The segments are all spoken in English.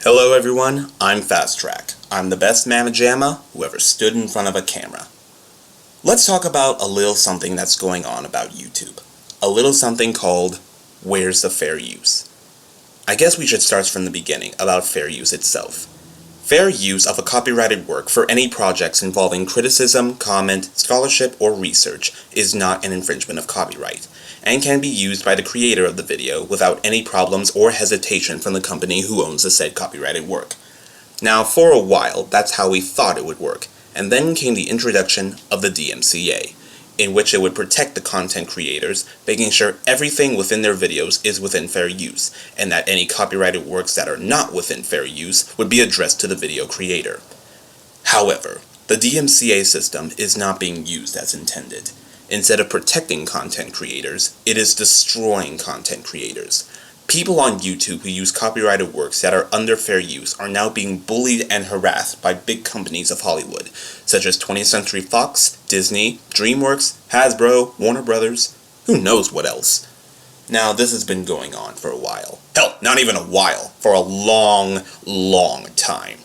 Hello everyone, I'm Fast Track. I'm the best mamma jamma who ever stood in front of a camera. Let's talk about a little something that's going on about YouTube. A little something called, where's the fair use? I guess we should start from the beginning about fair use itself. Fair use of a copyrighted work for any projects involving criticism, comment, scholarship, or research is not an infringement of copyright, and can be used by the creator of the video without any problems or hesitation from the company who owns the said copyrighted work. Now, for a while, that's how we thought it would work, and then came the introduction of the DMCA, in which it would protect the content creators, making sure everything within their videos is within fair use, and that any copyrighted works that are not within fair use would be addressed to the video creator. However, the DMCA system is not being used as intended. Instead of protecting content creators, it is destroying content creators. People on YouTube who use copyrighted works that are under fair use are now being bullied and harassed by big companies of Hollywood, such as 20th Century Fox, Disney, DreamWorks, Hasbro, Warner Brothers, who knows what else. Now, this has been going on for a while. Hell, not even a while, for a long time.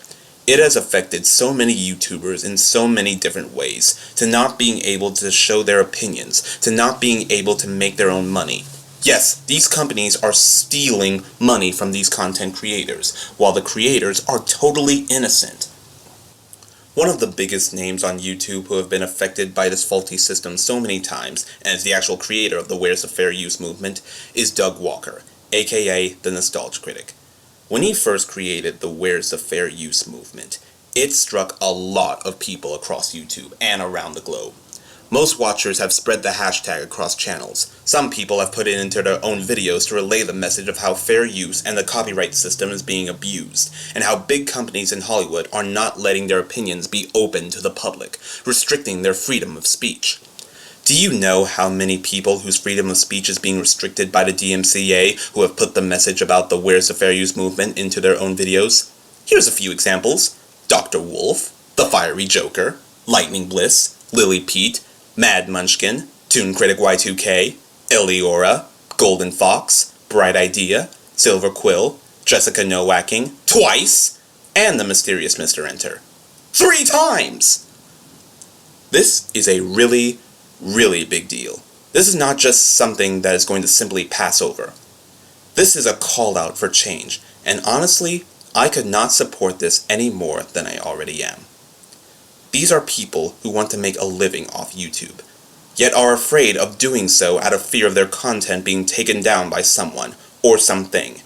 It has affected so many YouTubers in so many different ways, to not being able to show their opinions, to not being able to make their own money. Yes, these companies are stealing money from these content creators, while the creators are totally innocent. One of the biggest names on YouTube who have been affected by this faulty system so many times, and is the actual creator of the Where's the Fair Use movement, is Doug Walker, aka the Nostalgia Critic. When he first created the Where's the Fair Use movement, it struck a lot of people across YouTube and around the globe. Most watchers have spread the hashtag across channels. Some people have put it into their own videos to relay the message of how fair use and the copyright system is being abused, and how big companies in Hollywood are not letting their opinions be open to the public, restricting their freedom of speech. Do you know how many people whose freedom of speech is being restricted by the DMCA who have put the message about the Where's the Fair Use movement into their own videos? Here's a few examples. Dr. Wolf, The Fiery Joker, Lightning Bliss, Lily Pete, Mad Munchkin, Toon Critic Y2K, Eliora, Golden Fox, Bright Idea, Silver Quill, Jessica Nowacking, twice, and the mysterious Mr. Enter. 3 times! This is a really big deal. This is not just something that is going to simply pass over. This is a call out for change, and honestly, I could not support this any more than I already am. These are people who want to make a living off YouTube, yet are afraid of doing so out of fear of their content being taken down by someone or something.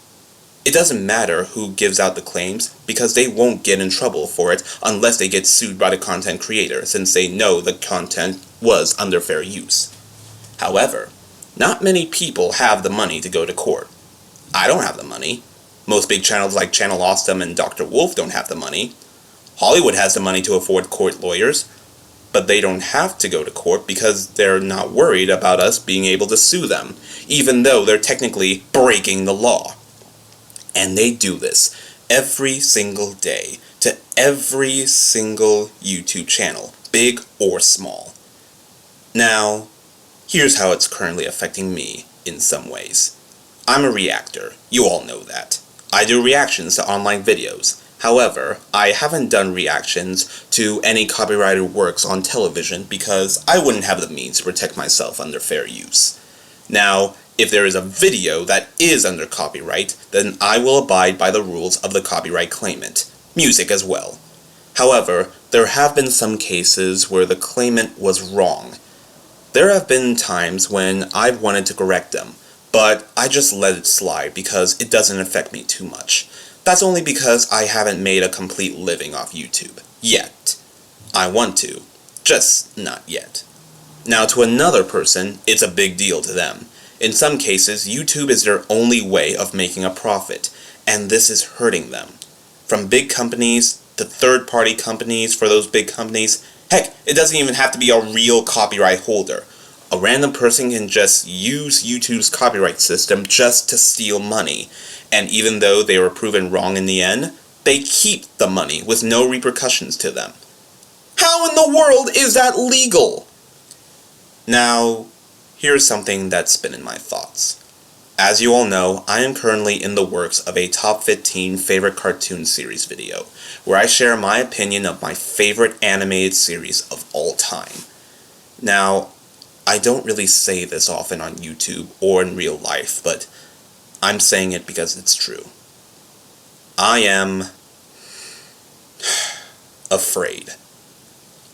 It doesn't matter who gives out the claims, because they won't get in trouble for it unless they get sued by the content creator, since they know the content was under fair use. However, not many people have the money to go to court. I don't have the money. Most big channels like Channel Awesome and Dr. Wolf don't have the money. Hollywood has the money to afford court lawyers, but they don't have to go to court because they're not worried about us being able to sue them, even though they're technically breaking the law. And they do this every single day to every single YouTube channel, big or small. Now, here's how it's currently affecting me in some ways. I'm a reactor, you all know that. I do reactions to online videos. However, I haven't done reactions to any copyrighted works on television because I wouldn't have the means to protect myself under fair use. Now, if there is a video that is under copyright, then I will abide by the rules of the copyright claimant, music as well. However, there have been some cases where the claimant was wrong. There have been times when I've wanted to correct them, but I just let it slide because it doesn't affect me too much. That's only because I haven't made a complete living off YouTube. Yet. I want to. Just not yet. Now, to another person, it's a big deal to them. In some cases, YouTube is their only way of making a profit, and this is hurting them. From big companies to third-party companies for those big companies, heck, it doesn't even have to be a real copyright holder. A random person can just use YouTube's copyright system just to steal money, and even though they were proven wrong in the end, they keep the money with no repercussions to them. How in the world is that legal? Now, here's something that's been in my thoughts. As you all know, I am currently in the works of a top 15 favorite cartoon series video, where I share my opinion of my favorite animated series of all time. Now, I don't really say this often on YouTube or in real life, but I'm saying it because it's true. I am afraid.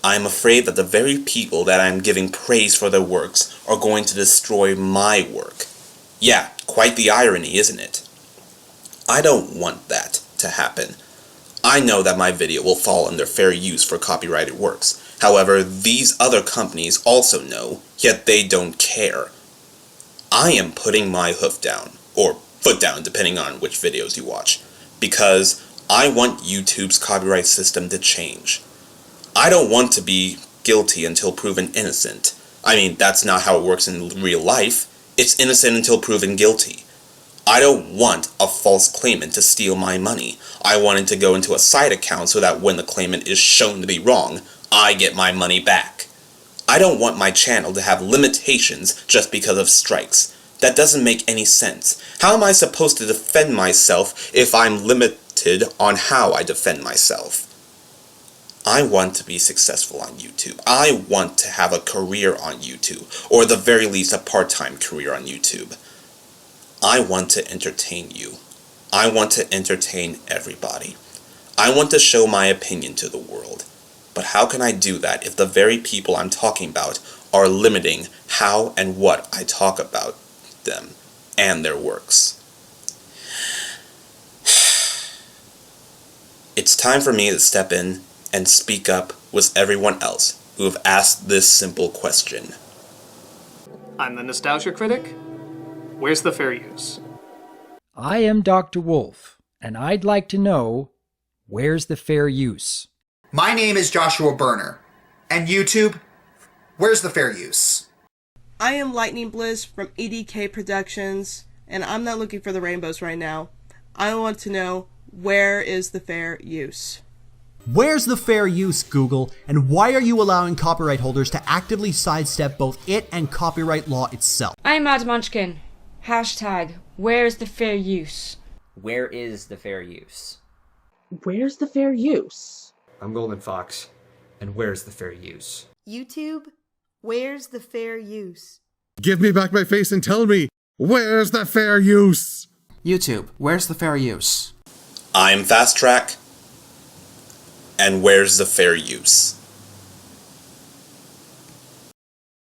I am afraid that the very people that I am giving praise for their works are going to destroy my work. Yeah, quite the irony, isn't it? I don't want that to happen. I know that my video will fall under fair use for copyrighted works. However, these other companies also know, yet they don't care. I am putting my hoof down, or foot down depending on which videos you watch, because I want YouTube's copyright system to change. I don't want to be guilty until proven innocent. I mean, that's not how it works in real life. It's innocent until proven guilty. I don't want a false claimant to steal my money. I want it to go into a side account so that when the claimant is shown to be wrong, I get my money back. I don't want my channel to have limitations just because of strikes. That doesn't make any sense. How am I supposed to defend myself if I'm limited on how I defend myself? I want to be successful on YouTube. I want to have a career on YouTube, or at the very least a part-time career on YouTube. I want to entertain you. I want to entertain everybody. I want to show my opinion to the world. But how can I do that if the very people I'm talking about are limiting how and what I talk about them and their works? It's time for me to step in and speak up with everyone else who have asked this simple question. I'm the Nostalgia Critic. Where's the fair use? I am Dr. Wolf, and I'd like to know, where's the fair use? My name is Joshua Berner, and YouTube, where's the fair use? I am Lightning Bliss from EDK Productions, and I'm not looking for the rainbows right now. I want to know, where is the fair use? Where's the fair use, Google, and why are you allowing copyright holders to actively sidestep both it and copyright law itself? I'm Mad Munchkin. Hashtag, where's the fair use? Where is the fair use? Where's the fair use? I'm Golden Fox, and where's the fair use? YouTube, where's the fair use? Give me back my face and tell me, where's the fair use? YouTube, where's the fair use? I'm Fast Track, and where's the fair use?